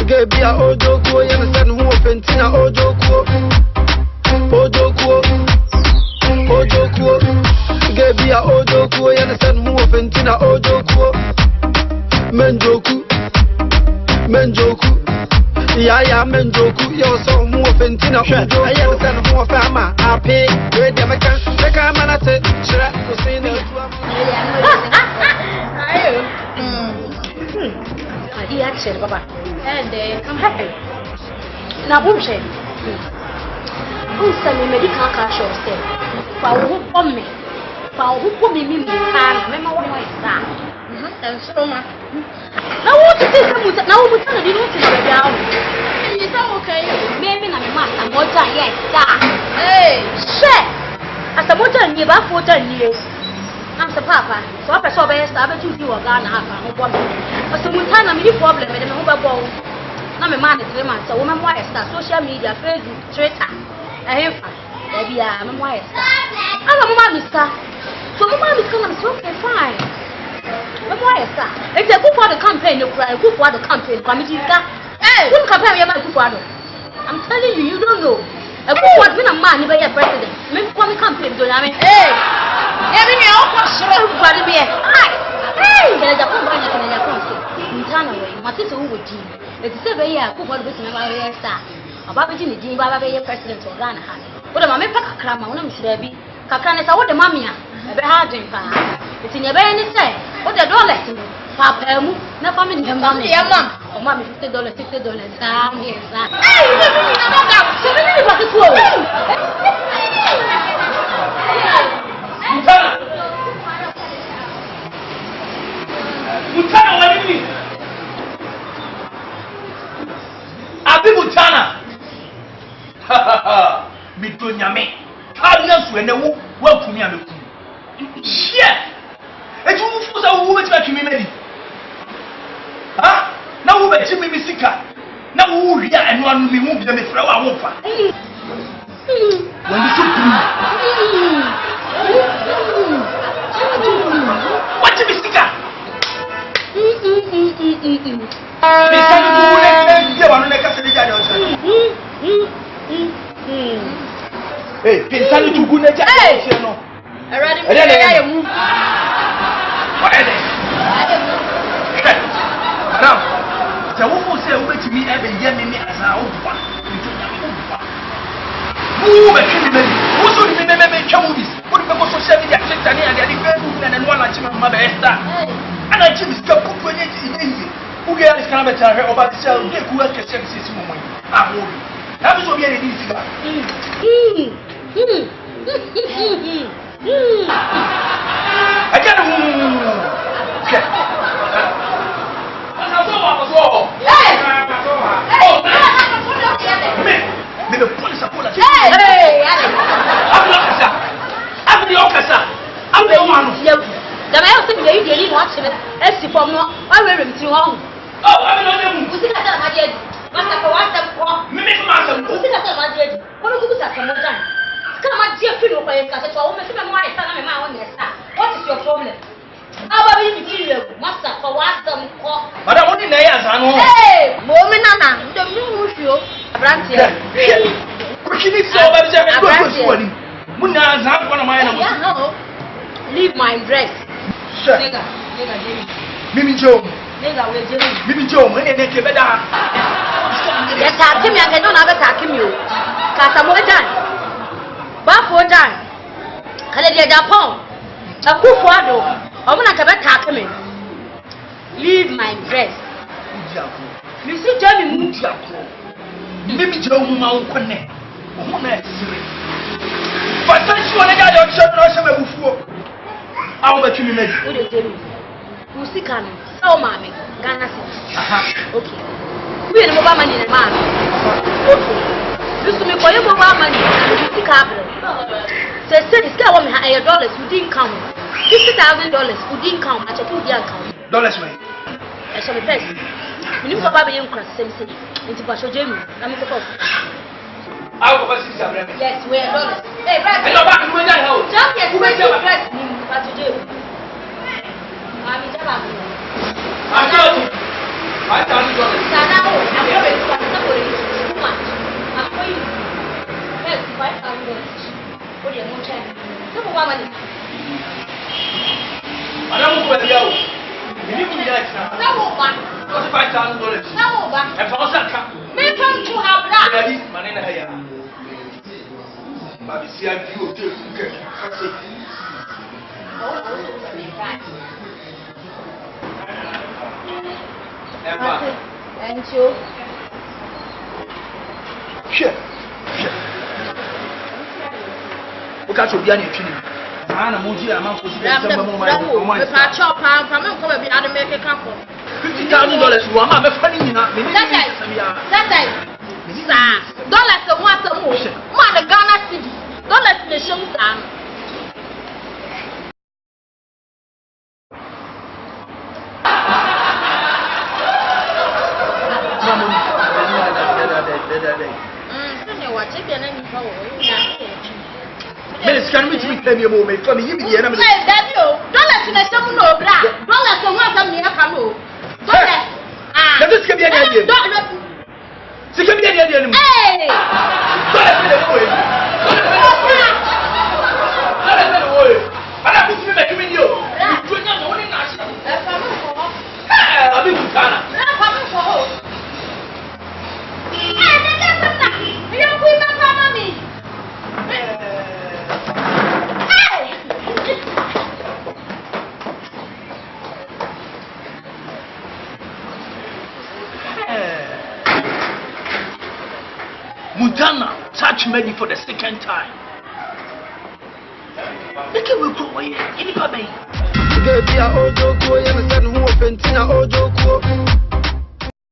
Gebia Ojoku, Yansan who Pentina Ojoku. Ojoku. Gebia Ojoku, Yansan who Pentina Ojoku. Menjoku. Yaya Menjoku, your son who Pentina Ojoku. I understand who of Fama. I pay. Where the Mechamanate. Shra to say no. Iya share baba and I'm happy na bum share unsa me medical cash or say fa wo pom me mi kan me ma wo no isa and so ma na wo ti say muta na wo muta na di no ti na be awo is that okay me na me ma amoja yes da share asamoja ni ba fota ni I'm the papa, so I saw best. I bet you are gone. I have but some time I'm problem with them. I'm a man, so woman, why start social media, Facebook, Twitter. I have maybe I'm a why I'm a mommy star. So my mom is going to okay, fine. I'm why star. If they go for the campaign, you cry, go for the campaign, committee. Hey, who campaign about Kufuado? I'm telling you, you don't know. A good one, when a man, you be a president. Maybe for the campaign, don't I mean? Hey! Every me all for sure everybody be hey can I come back can I come in turn away my sister who would do it is a year who was with my star about between the Jim Baba president of Ghana what am I make a cram on him should be Kakran is what the mammy ever had in pa it's in your very say what the dollar Papa no family mom oh mommy $50 down here hey Mutana wanini? Abi Mutana. Mitonyame. Kabia suene wo kumi ameku. Shit. Eju mufuza wo betima kimi medi. Ha? Na wo betimi misika. Na wo hia eno anu mi mu bi me fra wa wo fa. When you what you misika? Bisani buune je wanu ne kaseli jade o se. Eh, bisani tugune jade o se no. Already me ya mu. What is it? Now, se wo fu se wo betimi e be ye me asa wo fa. Who be killing me? Who so me twa movies? Who be go social media Twitter ni ade Facebook na no na chima ma be esta. Ana chimi ska pupu enye ide. Who get this kind of tell her about the cell dey ku ake se sisi mo mo. Ah mo. Na bi so bi e dey sika. Again. Okay. Me the police are calling. Hey! I'm the officer. I'm the one. The man said you didn't watch it. Let's see from what I will him to home. Oh, I'm not them. You see that I did. Master for what them for? Me master. You see that I did. What do you say from what time? Come on, dear Philip, I got a woman. My son and my own. What is your problem? How about you, Master for what them for? But I want to know. Hey, woman, Nana, the new show. Branch here. Leave my dress. Nigga, Mimi Joe. Nigga, we're doing. Mimi Joe, when they make better. Yes, I came here. I don't have a tackle you. Casamoa done. Bafo done. Canada Japan. A Kufuado. I'm not about tackle me. Leave my dress. Mr. Johnny Mujaco. Mimi Joe, my connect. But since you want to get your children, before I'll let you make it. Musican, so mammy, Ghana City. Okay. We are mobile money in a man. Okay. Used to make for your mobile money and the music cabinet. So, said this guy want me $100 who didn't come. $50,000 who didn't come. I told you account. Dollars, way. I shall be best. We need to buy a cross, same city. Into Pasha Jamie. I'm in the box. I'll go see some. Yes, we are dollars. Hey, back. I know back to that house. Just get to the press. What to do? I'm in the back. I got it. $5,000. $1. No, but And for us, me come to have that. Daddy, Manina Haya. But see, I do okay. And you. Sure. Because you'll be an infinity. Anna Muji, I'm not going to get some more money. If I chop out from him, come and be out of make a couple. $50,000. Well, I'm a funny enough. That's it. Dollars and what the motion. Man, the Ghana city. Dollars in the show down. Minutes can we tell you more? From you, the enemy. Dollars in the show, no, black. Dollars and what I'm near Cano. Let us give you an idea. So give me an idea. Hey! I'm going to make you. You're not owning us. I'll be with Ghana. Montana, touch me for the second time. Look at me, go away. Any baby. Baby, I ojo ko, you understand who offending I ojo ko.